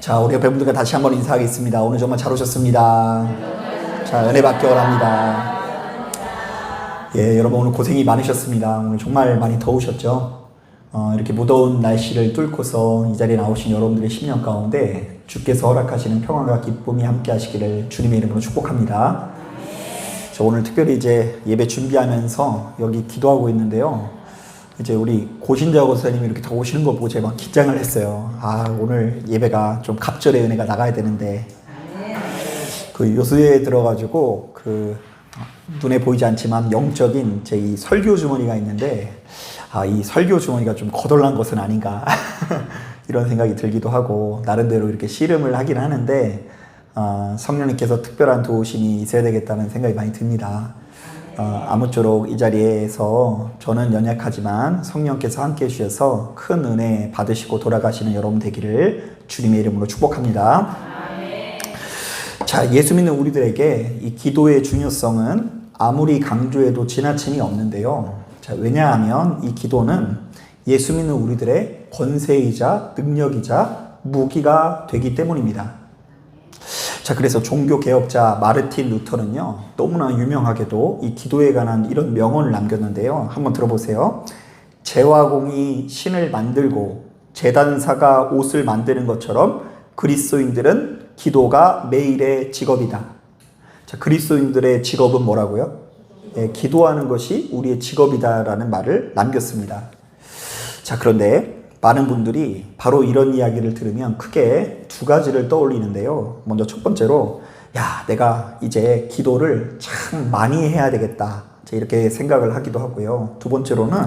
자, 우리 옆에 분들과 다시 한번 인사하겠습니다. 오늘 정말 잘 오셨습니다. 자, 은혜 받기 원합니다. 예, 여러분 오늘 고생이 많으셨습니다. 오늘 정말 많이 더우셨죠? 이렇게 무더운 날씨를 뚫고서 이 자리에 나오신 여러분들의 심령 가운데 주께서 허락하시는 평안과 기쁨이 함께 하시기를 주님의 이름으로 축복합니다. 저 오늘 특별히 이제 예배 준비하면서 여기 기도하고 있는데요. 이제 우리 고신자 고사님이 이렇게 다 오시는 거 보고 제가 막 긴장을 했어요. 오늘 예배가 좀 갑절의 은혜가 나가야 되는데 그 요수에 들어가지고 눈에 보이지 않지만 영적인 제 이 설교 주머니가 있는데 이 설교 주머니가 좀 거덜난 것은 아닌가 이런 생각이 들기도 하고 나름대로 이렇게 씨름을 하긴 하는데 성령님께서 특별한 도우심이 있어야 되겠다는 생각이 많이 듭니다. 아무쪼록 이 자리에서 저는 연약하지만 성령께서 함께 해주셔서 큰 은혜 받으시고 돌아가시는 여러분 되기를 주님의 이름으로 축복합니다. 자, 예수 믿는 우리들에게 이 기도의 중요성은 아무리 강조해도 지나침이 없는데요. 자, 왜냐하면 이 기도는 예수 믿는 우리들의 권세이자 능력이자 무기가 되기 때문입니다. 자, 그래서 종교개혁자 마르틴 루터는요, 너무나 유명하게도 이 기도에 관한 이런 명언을 남겼는데요. 한번 들어보세요. 제화공이 신을 만들고 제단사가 옷을 만드는 것처럼 그리스도인들은 기도가 매일의 직업이다. 자, 그리스도인들의 직업은 뭐라고요? 기도하는 것이 우리의 직업이다라는 말을 남겼습니다. 자, 그런데 많은 분들이 바로 이런 이야기를 들으면 크게 두 가지를 떠올리는데요. 먼저 첫 번째로 내가 이제 기도를 참 많이 해야 되겠다, 이렇게 생각을 하기도 하고요. 두 번째로는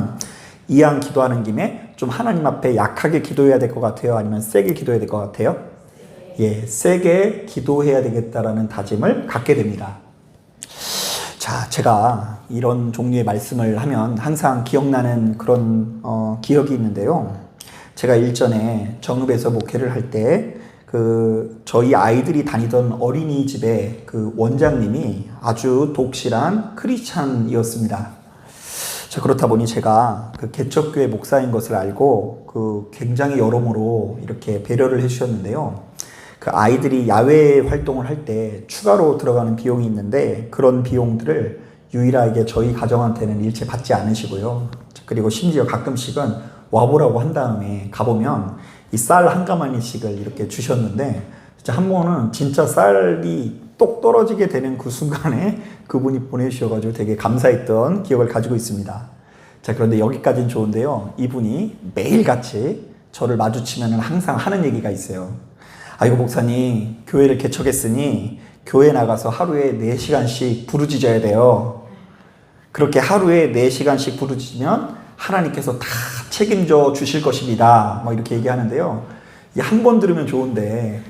이왕 기도하는 김에 좀 하나님 앞에 약하게 기도해야 될 것 같아요? 아니면 세게 기도해야 될 것 같아요? 세게 기도해야 되겠다라는 다짐을 갖게 됩니다. 자, 제가 이런 종류의 말씀을 하면 항상 기억나는 그런 기억이 있는데요. 제가 일전에 정읍에서 목회를 할 때 저희 아이들이 다니던 어린이집의 원장님이 아주 독실한 크리스찬이었습니다. 자, 그렇다 보니 제가 개척교회 목사인 것을 알고 굉장히 여러모로 이렇게 배려를 해주셨는데요. 아이들이 야외 활동을 할 때 추가로 들어가는 비용이 있는데 그런 비용들을 유일하게 저희 가정한테는 일체 받지 않으시고요. 그리고 심지어 가끔씩은 와보라고 한 다음에 가보면 이 쌀 한 가마니씩을 이렇게 주셨는데 진짜 한 번은 진짜 쌀이 똑 떨어지게 되는 그 순간에 그분이 보내주셔가지고 되게 감사했던 기억을 가지고 있습니다. 자, 그런데 여기까지는 좋은데요. 이분이 매일같이 저를 마주치면 항상 하는 얘기가 있어요. 이거 목사님, 교회를 개척했으니 교회 나가서 하루에 4시간씩 부르짖어야 돼요. 그렇게 하루에 4시간씩 부르짖으면 하나님께서 다 책임져 주실 것입니다. 이렇게 얘기하는데요. 한 번 들으면 좋은데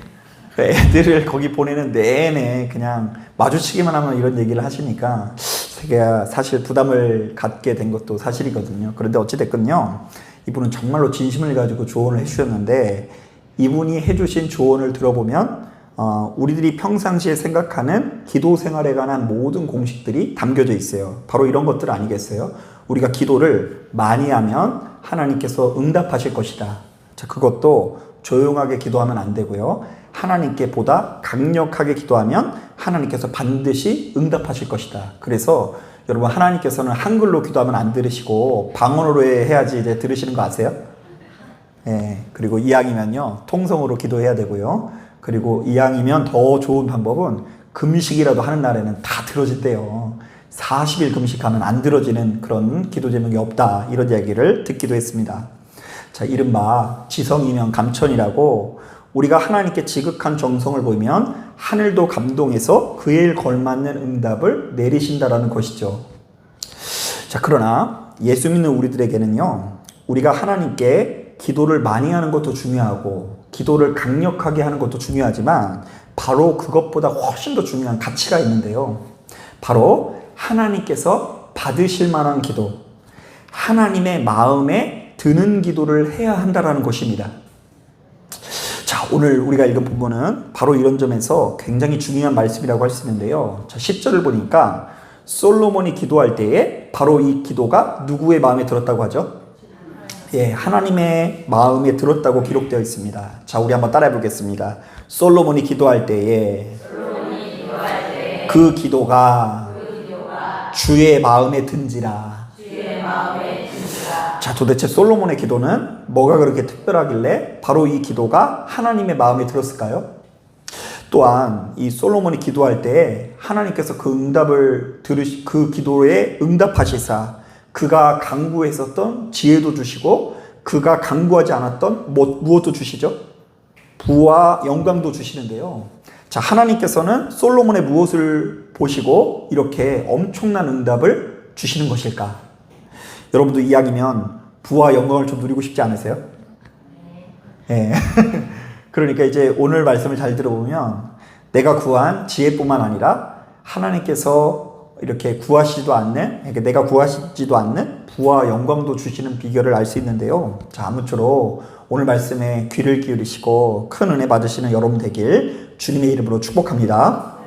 애들을 거기 보내는 내내 그냥 마주치기만 하면 이런 얘기를 하시니까 제가 사실 부담을 갖게 된 것도 사실이거든요. 그런데 어찌됐건요, 이분은 정말로 진심을 가지고 조언을 해주셨는데 이분이 해주신 조언을 들어보면 우리들이 평상시에 생각하는 기도 생활에 관한 모든 공식들이 담겨져 있어요. 바로 이런 것들 아니겠어요? 우리가 기도를 많이 하면 하나님께서 응답하실 것이다. 자, 그것도 조용하게 기도하면 안 되고요. 하나님께 보다 강력하게 기도하면 하나님께서 반드시 응답하실 것이다. 그래서 여러분, 하나님께서는 한글로 기도하면 안 들으시고 방언으로 해야지 이제 들으시는 거 아세요? 그리고 이왕이면요, 통성으로 기도해야 되고요. 그리고 이왕이면 더 좋은 방법은 금식이라도 하는 날에는 다 들어진대요. 40일 금식하면 안 들어지는 그런 기도 제목이 없다, 이런 이야기를 듣기도 했습니다. 자, 이른바 지성이면 감천이라고 우리가 하나님께 지극한 정성을 보이면 하늘도 감동해서 그에 일 걸맞는 응답을 내리신다라는 것이죠. 자, 그러나 예수 믿는 우리들에게는요, 우리가 하나님께 기도를 많이 하는 것도 중요하고 기도를 강력하게 하는 것도 중요하지만 바로 그것보다 훨씬 더 중요한 가치가 있는데요. 바로 하나님께서 받으실 만한 기도, 하나님의 마음에 드는 기도를 해야 한다는 것입니다. 자, 오늘 우리가 읽은 부분은 바로 이런 점에서 굉장히 중요한 말씀이라고 할 수 있는데요. 자, 10절을 보니까 솔로몬이 기도할 때에 바로 이 기도가 누구의 마음에 들었다고 하죠? 예, 하나님의 마음에 들었다고 기록되어 있습니다. 자, 우리 한번 따라해 보겠습니다. 솔로몬이 기도할 때에 그 기도가 주의 마음에 든지라. 자, 도대체 솔로몬의 기도는 뭐가 그렇게 특별하길래 바로 이 기도가 하나님의 마음에 들었을까요? 또한 이 솔로몬이 기도할 때 하나님께서 그 기도에 응답하시사 그가 간구했었던 지혜도 주시고 그가 간구하지 않았던 무엇도 주시죠? 부와 영광도 주시는데요. 자, 하나님께서는 솔로몬의 무엇을 보시고 이렇게 엄청난 응답을 주시는 것일까? 여러분도 이왕이면 부와 영광을 좀 누리고 싶지 않으세요? 네. 그러니까 이제 오늘 말씀을 잘 들어보면 내가 구한 지혜뿐만 아니라 하나님께서 이렇게 구하시지도 않는, 그러니까 내가 구하시지도 않는 부와 영광도 주시는 비결을 알 수 있는데요. 자, 아무쪼록 오늘 말씀에 귀를 기울이시고 큰 은혜 받으시는 여러분 되길 주님의 이름으로 축복합니다.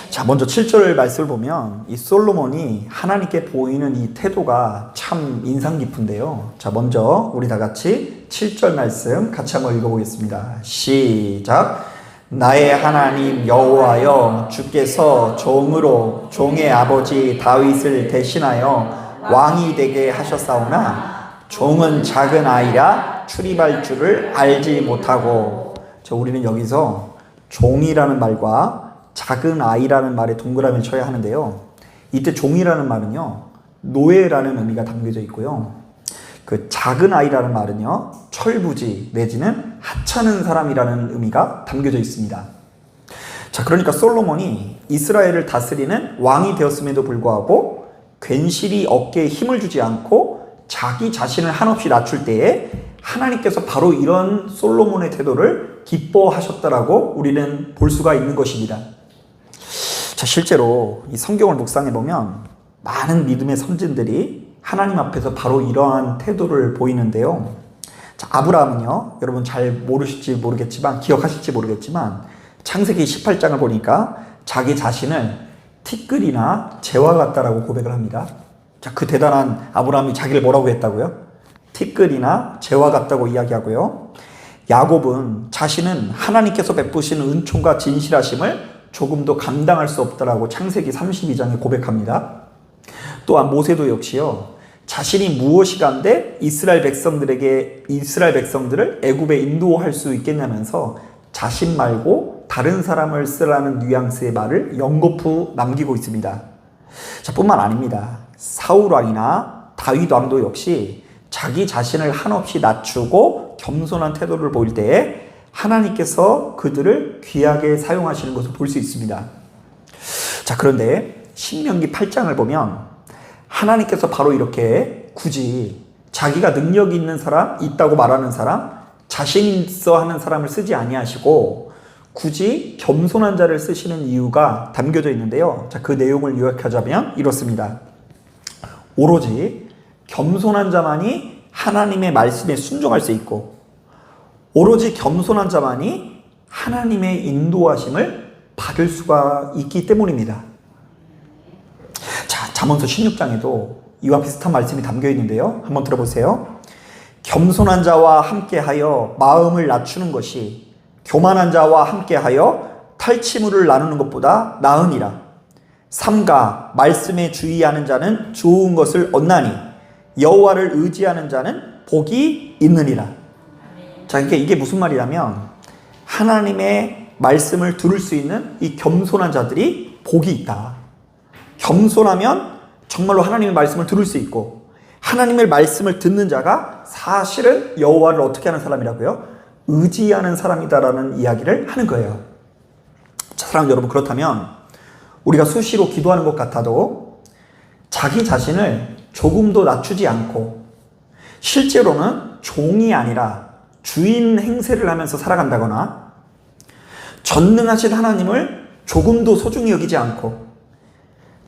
자, 먼저 7절 말씀을 보면 이 솔로몬이 하나님께 보이는 이 태도가 참 인상 깊은데요. 자, 먼저 우리 다 같이 7절 말씀 같이 한번 읽어보겠습니다. 시작. 나의 하나님 여호와여, 주께서 종으로 종의 아버지 다윗을 대신하여 왕이 되게 하셨사오나 종은 작은 아이라 출입할 줄을 알지 못하고. 자, 우리는 여기서 종이라는 말과 작은 아이라는 말에 동그라미를 쳐야 하는데요. 이때 종이라는 말은요, 노예라는 의미가 담겨져 있고요. 그 작은 아이라는 말은요, 철부지 내지는 하찮은 사람이라는 의미가 담겨져 있습니다. 자, 그러니까 솔로몬이 이스라엘을 다스리는 왕이 되었음에도 불구하고 괜시리 어깨에 힘을 주지 않고 자기 자신을 한없이 낮출 때에 하나님께서 바로 이런 솔로몬의 태도를 기뻐하셨다라고 우리는 볼 수가 있는 것입니다. 자, 실제로 이 성경을 묵상해 보면 많은 믿음의 선진들이 하나님 앞에서 바로 이러한 태도를 보이는데요. 자, 아브라함은요, 여러분 잘 모르실지 모르겠지만, 기억하실지 모르겠지만, 창세기 18장을 보니까 자기 자신을 티끌이나 재와 같다라고 고백을 합니다. 자, 그 대단한 아브라함이 자기를 뭐라고 했다고요? 티끌이나 재와 같다고 이야기하고요. 야곱은 자신은 하나님께서 베푸신 은총과 진실하심을 조금도 감당할 수 없다라고 창세기 32장에 고백합니다. 또한 모세도 역시요, 자신이 무엇이간데 이스라엘 백성들을 애굽에 인도할 수 있겠냐면서 자신 말고 다른 사람을 쓰라는 뉘앙스의 말을 연거푸 남기고 있습니다. 자, 뿐만 아닙니다. 사울 왕이나 다윗 왕도 역시 자기 자신을 한없이 낮추고 겸손한 태도를 보일 때에 하나님께서 그들을 귀하게 사용하시는 것을 볼 수 있습니다. 자, 그런데 신명기 8장을 보면 하나님께서 바로 이렇게 굳이 자기가 능력이 있는 사람, 있다고 말하는 사람, 자신 있어 하는 사람을 쓰지 아니하시고 굳이 겸손한 자를 쓰시는 이유가 담겨져 있는데요. 자, 그 내용을 요약하자면 이렇습니다. 오로지 겸손한 자만이 하나님의 말씀에 순종할 수 있고 오로지 겸손한 자만이 하나님의 인도하심을 받을 수가 있기 때문입니다. 자, 잠언서 16장에도 이와 비슷한 말씀이 담겨 있는데요. 한번 들어보세요. 겸손한 자와 함께하여 마음을 낮추는 것이 교만한 자와 함께하여 탈취물을 나누는 것보다 나으니라. 삼가 말씀에 주의하는 자는 좋은 것을 얻나니 여호와를 의지하는 자는 복이 있느니라. 자, 그러니까 이게 무슨 말이냐면 하나님의 말씀을 들을 수 있는 이 겸손한 자들이 복이 있다. 겸손하면 정말로 하나님의 말씀을 들을 수 있고 하나님의 말씀을 듣는 자가 사실은 여호와를 어떻게 하는 사람이라고요? 의지하는 사람이다라는 이야기를 하는 거예요. 자, 사랑하는 여러분, 그렇다면 우리가 수시로 기도하는 것 같아도 자기 자신을 조금도 낮추지 않고 실제로는 종이 아니라 주인 행세를 하면서 살아간다거나 전능하신 하나님을 조금도 소중히 여기지 않고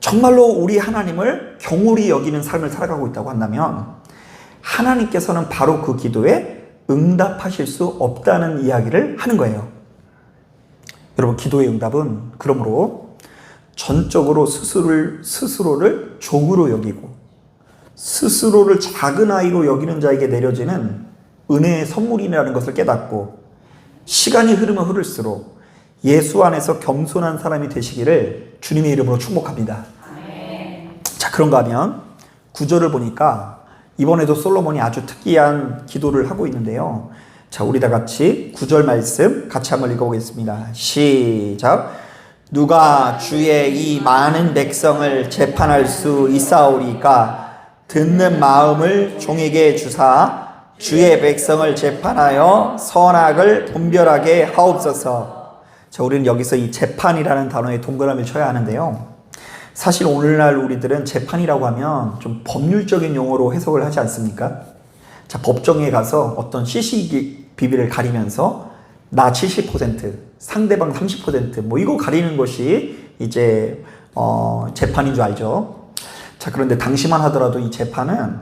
정말로 우리 하나님을 경홀히 여기는 삶을 살아가고 있다고 한다면 하나님께서는 바로 그 기도에 응답하실 수 없다는 이야기를 하는 거예요. 여러분, 기도의 응답은 그러므로 전적으로 스스로를 종으로 여기고 스스로를 작은 아이로 여기는 자에게 내려지는 은혜의 선물이라는 것을 깨닫고 시간이 흐르면 흐를수록 예수 안에서 겸손한 사람이 되시기를 주님의 이름으로 축복합니다. 자, 그런가 하면 구절을 보니까 이번에도 솔로몬이 아주 특이한 기도를 하고 있는데요. 자, 우리 다 같이 9절 말씀 같이 한번 읽어보겠습니다. 시작. 누가 주의 이 많은 백성을 재판할 수 있사오리까? 듣는 마음을 종에게 주사 주의 백성을 재판하여 선악을 분별하게 하옵소서. 자, 우리는 여기서 이 재판이라는 단어에 동그라미를 쳐야 하는데요. 사실 오늘날 우리들은 재판이라고 하면 좀 법률적인 용어로 해석을 하지 않습니까? 자, 법정에 가서 어떤 CCTV를 가리면서 나 70%, 상대방 30% 뭐 이거 가리는 것이 이제 재판인 줄 알죠. 자, 그런데 당시만 하더라도 이 재판은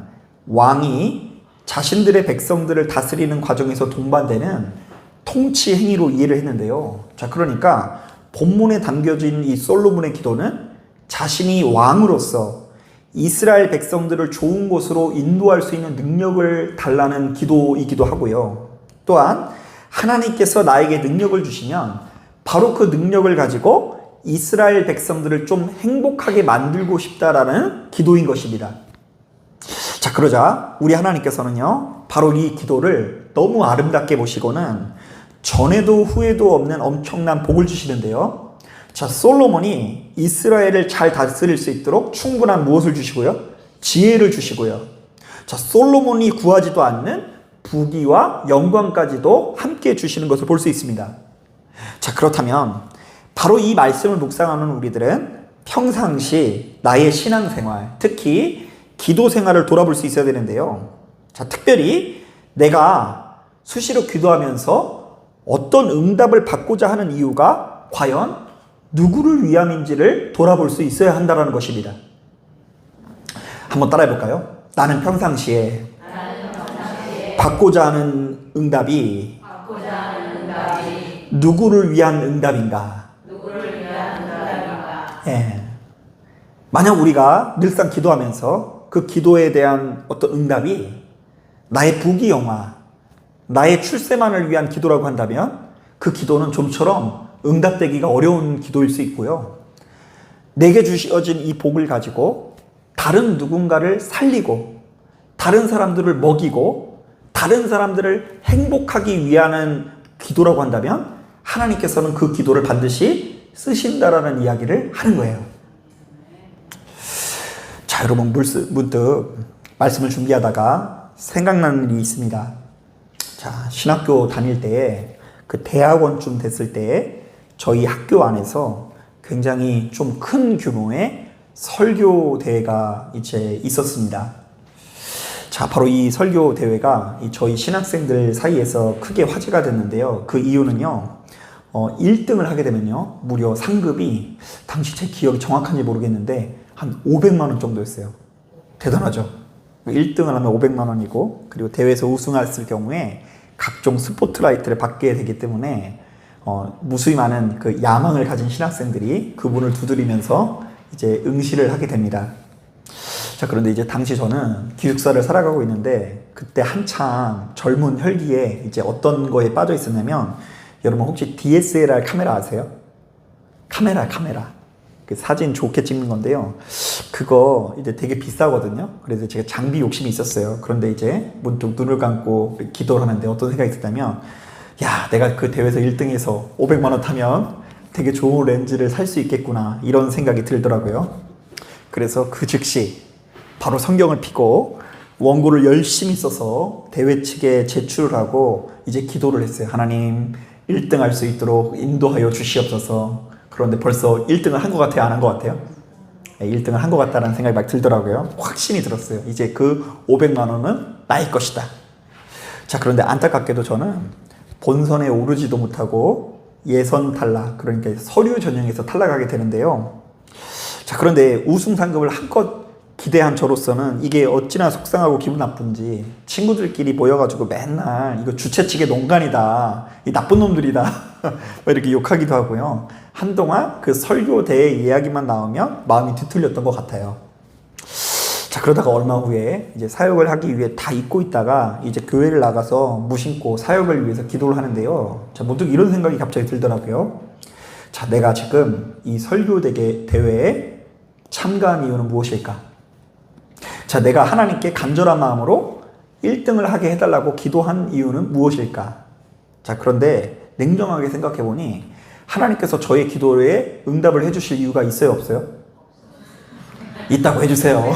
왕이 자신들의 백성들을 다스리는 과정에서 동반되는 통치 행위로 이해를 했는데요. 자, 그러니까 본문에 담겨진 이 솔로몬의 기도는 자신이 왕으로서 이스라엘 백성들을 좋은 곳으로 인도할 수 있는 능력을 달라는 기도이기도 하고요. 또한 하나님께서 나에게 능력을 주시면 바로 그 능력을 가지고 이스라엘 백성들을 좀 행복하게 만들고 싶다라는 기도인 것입니다. 자, 그러자 우리 하나님께서는요, 바로 이 기도를 너무 아름답게 보시고는 전에도 후에도 없는 엄청난 복을 주시는데요. 자, 솔로몬이 이스라엘을 잘 다스릴 수 있도록 충분한 무엇을 주시고요? 지혜를 주시고요. 자, 솔로몬이 구하지도 않는 부귀와 영광까지도 함께 주시는 것을 볼 수 있습니다. 자, 그렇다면 바로 이 말씀을 묵상하는 우리들은 평상시 나의 신앙생활, 특히 기도 생활을 돌아볼 수 있어야 되는데요. 자, 특별히 내가 수시로 기도하면서 어떤 응답을 받고자 하는 이유가 과연 누구를 위함인지를 돌아볼 수 있어야 한다는 것입니다. 한번 따라해 볼까요? 나는 평상시에 받고자 하는 응답이 누구를 위한 응답인가? 예. 만약 우리가 늘상 기도하면서 그 기도에 대한 어떤 응답이 나의 부귀영화, 나의 출세만을 위한 기도라고 한다면 그 기도는 좀처럼 응답되기가 어려운 기도일 수 있고요. 내게 주어진 이 복을 가지고 다른 누군가를 살리고 다른 사람들을 먹이고 다른 사람들을 행복하기 위한 기도라고 한다면 하나님께서는 그 기도를 반드시 쓰신다라는 이야기를 하는 거예요. 자, 여러분 문득 말씀을 준비하다가 생각나는 일이 있습니다. 자, 신학교 다닐 때에 그 대학원쯤 됐을 때에 저희 학교 안에서 굉장히 좀 큰 규모의 설교 대회가 이제 있었습니다. 자, 바로 이 설교 대회가 저희 신학생들 사이에서 크게 화제가 됐는데요. 그 이유는요, 1등을 하게 되면요, 무려 상급이 당시 제 기억이 정확한지 모르겠는데 한 500만 원 정도였어요. 대단하죠? 1등을 하면 500만 원이고, 그리고 대회에서 우승했을 경우에 각종 스포트라이트를 받게 되기 때문에 무수히 많은 그 야망을 가진 신학생들이 그분을 두드리면서 이제 응시를 하게 됩니다. 자, 그런데 이제 당시 저는 기숙사를 살아가고 있는데 그때 한창 젊은 혈기에 이제 어떤 거에 빠져 있었냐면, 여러분 혹시 DSLR 카메라 아세요? 카메라. 그 사진 좋게 찍는 건데요. 그거 이제 되게 비싸거든요. 그래서 제가 장비 욕심이 있었어요. 그런데 이제 문득 눈을 감고 기도를 하는데 어떤 생각이 있었냐면, 야, 내가 그 대회에서 1등해서 500만 원 타면 되게 좋은 렌즈를 살 수 있겠구나, 이런 생각이 들더라고요. 그래서 그 즉시 바로 성경을 펴고 원고를 열심히 써서 대회 측에 제출을 하고 이제 기도를 했어요. 하나님, 1등 할 수 있도록 인도하여 주시옵소서. 그런데 벌써 1등을 한 것 같아요? 안 한 것 같아요? 1등을 한 것 같다는 생각이 막 들더라고요. 확신이 들었어요. 이제 그 500만 원은 나의 것이다. 자, 그런데 안타깝게도 저는 본선에 오르지도 못하고 예선 탈락, 그러니까 서류 전형에서 탈락하게 되는데요. 자, 그런데 우승 상금을 한껏 기대한 저로서는 이게 어찌나 속상하고 기분 나쁜지 친구들끼리 모여가지고 맨날 이거 주최 측의 농간이다, 이 나쁜 놈들이다 이렇게 욕하기도 하고요. 한동안 그 설교 대회 이야기만 나오면 마음이 뒤틀렸던 것 같아요. 자, 자, 그러다가 얼마 후에 이제 사역을 하기 위해 다 입고 있다가 이제 교회를 나가서 무심코 사역을 위해서 기도를 하는데요. 자, 문득 이런 생각이 갑자기 들더라고요. 자, 내가 지금 이 대회에 참가한 이유는 무엇일까? 자, 내가 하나님께 간절한 마음으로 1등을 하게 해달라고 기도한 이유는 무엇일까? 자, 그런데 냉정하게 생각해 보니 하나님께서 저의 기도에 응답을 해주실 이유가 있어요, 없어요? 있다고 해주세요.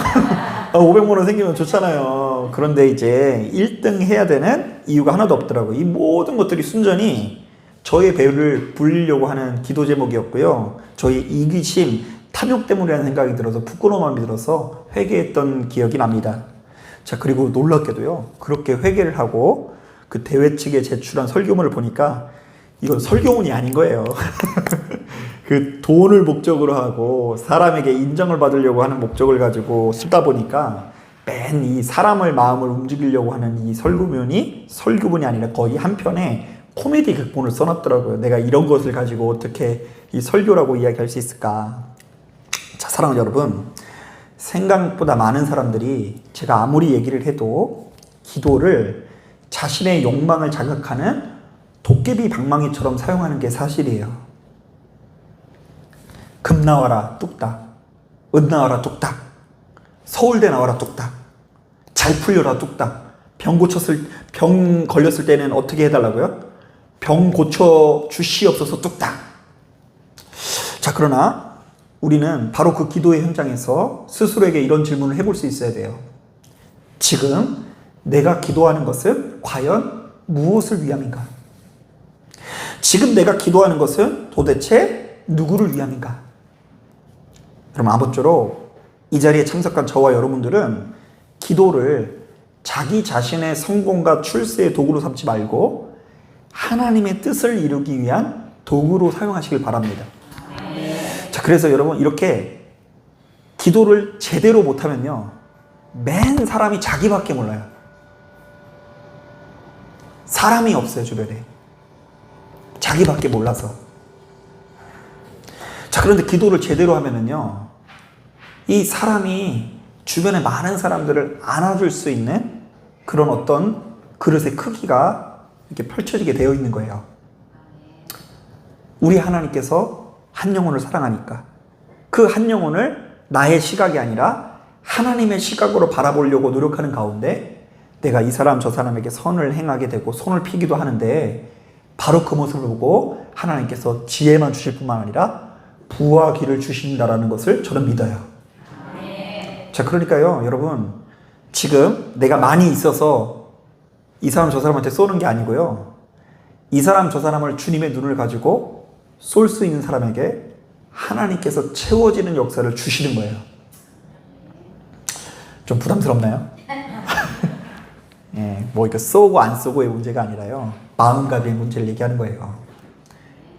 500만 원 생기면 좋잖아요. 그런데 이제 1등 해야 되는 이유가 하나도 없더라고요. 이 모든 것들이 순전히 저의 배를 불리려고 하는 기도 제목이었고요. 저의 이기심, 탐욕 때문이라는 생각이 들어서 부끄러운 마음이 들어서 회개했던 기억이 납니다. 자, 그리고 놀랍게도요. 그렇게 회개를 하고 그 대회 측에 제출한 설교문을 보니까 이건 설교문이 아닌 거예요. 그 돈을 목적으로 하고 사람에게 인정을 받으려고 하는 목적을 가지고 쓰다 보니까 맨 이 사람의 마음을 움직이려고 하는 이 설교문이 아니라 거의 한편에 코미디 극본을 써놨더라고요. 내가 이런 것을 가지고 어떻게 이 설교라고 이야기할 수 있을까? 자, 사랑하는 여러분, 생각보다 많은 사람들이 제가 아무리 얘기를 해도 기도를 자신의 욕망을 자극하는 도깨비 방망이처럼 사용하는 게 사실이에요. 금 나와라 뚝딱, 은 나와라 뚝딱, 서울대 나와라 뚝딱, 잘 풀려라 뚝딱. 병 걸렸을 때는 어떻게 해달라고요? 병 고쳐 주시옵소서 뚝딱. 자, 그러나 우리는 바로 그 기도의 현장에서 스스로에게 이런 질문을 해볼 수 있어야 돼요. 지금 내가 기도하는 것은 과연 무엇을 위함인가? 지금 내가 기도하는 것은 도대체 누구를 위함인가? 그럼 아무쪼록 이 자리에 참석한 저와 여러분들은 기도를 자기 자신의 성공과 출세의 도구로 삼지 말고 하나님의 뜻을 이루기 위한 도구로 사용하시길 바랍니다. 자, 그래서 여러분 이렇게 기도를 제대로 못하면요, 맨 사람이 자기밖에 몰라요. 사람이 없어요, 주변에. 자기밖에 몰라서. 자, 그런데 기도를 제대로 하면은요, 이 사람이 주변에 많은 사람들을 안아줄 수 있는 그런 어떤 그릇의 크기가 이렇게 펼쳐지게 되어 있는 거예요. 우리 하나님께서 한 영혼을 사랑하니까 그 한 영혼을 나의 시각이 아니라 하나님의 시각으로 바라보려고 노력하는 가운데 내가 이 사람 저 사람에게 선을 행하게 되고 손을 피기도 하는데 바로 그 모습을 보고 하나님께서 지혜만 주실 뿐만 아니라 부와 기를 주신다라는 것을 저는 믿어요. 자, 그러니까요, 여러분, 지금 내가 많이 있어서 이 사람 저 사람한테 쏘는 게 아니고요, 이 사람 저 사람을 주님의 눈을 가지고 쏠 수 있는 사람에게 하나님께서 채워지는 역사를 주시는 거예요. 좀 부담스럽나요? 예, 뭐 이거 쏘고 안 쏘고의 문제가 아니라요, 마음가짐의 문제를 얘기하는 거예요.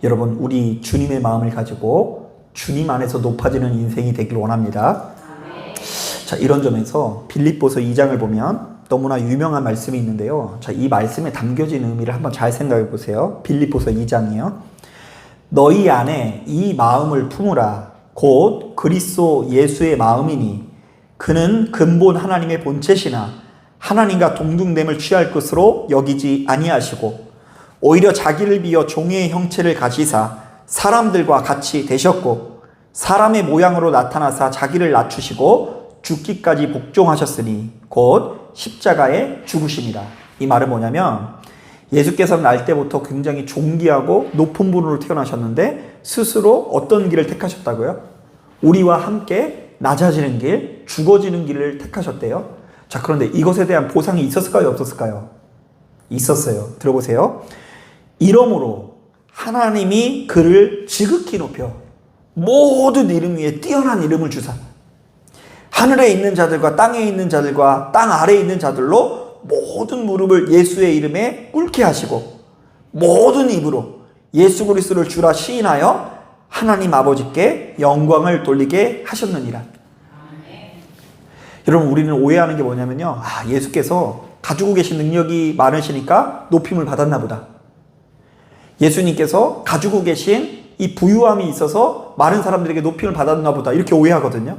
여러분, 우리 주님의 마음을 가지고 주님 안에서 높아지는 인생이 되길 원합니다. 자, 이런 점에서 빌립보서 2장을 보면 너무나 유명한 말씀이 있는데요. 자, 이 말씀에 담겨진 의미를 한번 잘 생각해 보세요. 빌립보서 2장이요. 너희 안에 이 마음을 품으라. 곧 그리스도 예수의 마음이니 그는 근본 하나님의 본체시나 하나님과 동등됨을 취할 것으로 여기지 아니하시고 오히려 자기를 비어 종의 형체를 가지사 사람들과 같이 되셨고 사람의 모양으로 나타나사 자기를 낮추시고 죽기까지 복종하셨으니 곧 십자가에 죽으심이라. 이 말은 뭐냐면 예수께서는 날 때부터 굉장히 존귀하고 높은 분으로 태어나셨는데 스스로 어떤 길을 택하셨다고요? 우리와 함께 낮아지는 길, 죽어지는 길을 택하셨대요. 자, 그런데 이것에 대한 보상이 있었을까요, 없었을까요? 있었어요. 들어보세요. 이러므로 하나님이 그를 지극히 높여 모든 이름 위에 뛰어난 이름을 주사 하늘에 있는 자들과 땅에 있는 자들과 땅 아래에 있는 자들로 모든 무릎을 예수의 이름에 꿇게 하시고 모든 입으로 예수 그리스도를 주라 시인하여 하나님 아버지께 영광을 돌리게 하셨느니라. 여러분, 우리는 오해하는 게 뭐냐면요, 예수께서 가지고 계신 능력이 많으시니까 높임을 받았나 보다. 예수님께서 가지고 계신 이 부유함이 있어서 많은 사람들에게 높임을 받았나 보다, 이렇게 오해하거든요.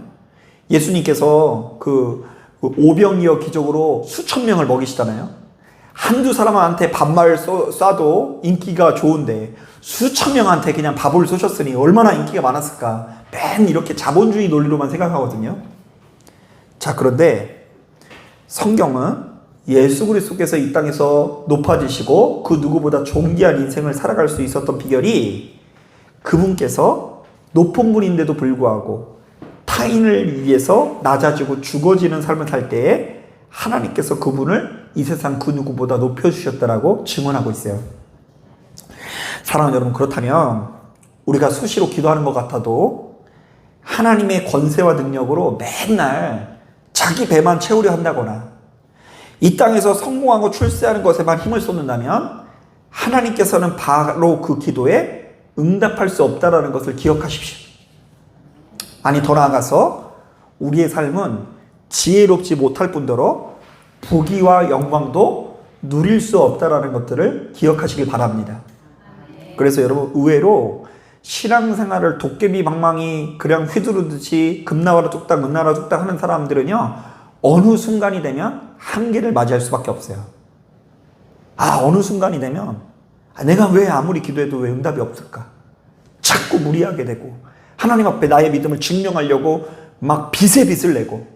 예수님께서 그 그 오병이어 기적으로 수천 명을 먹이시잖아요. 한두 사람한테 밥말 쏴도 인기가 좋은데 수천 명한테 그냥 밥을 쏘셨으니 얼마나 인기가 많았을까. 맨 이렇게 자본주의 논리로만 생각하거든요. 자, 그런데 성경은 예수 그리스도께서 이 땅에서 높아지시고 그 누구보다 존귀한 인생을 살아갈 수 있었던 비결이 그분께서 높은 분인데도 불구하고 타인을 위해서 낮아지고 죽어지는 삶을 살 때에 하나님께서 그분을 이 세상 그 누구보다 높여주셨다라고 증언하고 있어요. 사랑하는 여러분, 그렇다면 우리가 수시로 기도하는 것 같아도 하나님의 권세와 능력으로 맨날 자기 배만 채우려 한다거나 이 땅에서 성공하고 출세하는 것에만 힘을 쏟는다면 하나님께서는 바로 그 기도에 응답할 수 없다는 것을 기억하십시오. 아니, 더 나아가서 우리의 삶은 지혜롭지 못할 뿐더러 부귀와 영광도 누릴 수 없다는 것들을 기억하시길 바랍니다. 그래서 여러분, 의외로 신앙생활을 도깨비 방망이 그냥 휘두르듯이 금나와라 뚝딱 은나와라 뚝딱 하는 사람들은요, 어느 순간이 되면 한계를 맞이할 수밖에 없어요. 어느 순간이 되면 내가 왜 아무리 기도해도 왜 응답이 없을까? 자꾸 무리하게 되고 하나님 앞에 나의 믿음을 증명하려고 막 빚에 빚을 내고,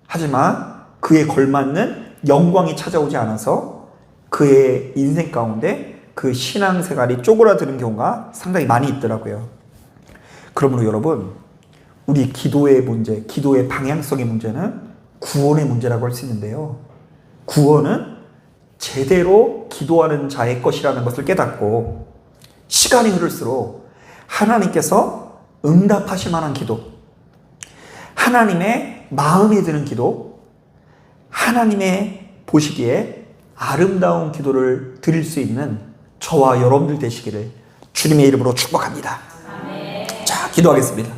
하지만 그에 걸맞는 영광이 찾아오지 않아서 그의 인생 가운데 그 신앙생활이 쪼그라드는 경우가 상당히 많이 있더라고요. 그러므로 여러분, 우리 기도의 문제, 기도의 방향성의 문제는 구원의 문제라고 할 수 있는데요. 구원은 제대로 기도하는 자의 것이라는 것을 깨닫고 시간이 흐를수록 하나님께서 응답하실 만한 기도, 하나님의 마음에 드는 기도, 하나님의 보시기에 아름다운 기도를 드릴 수 있는 저와 여러분들 되시기를 주님의 이름으로 축복합니다. 자, 기도하겠습니다.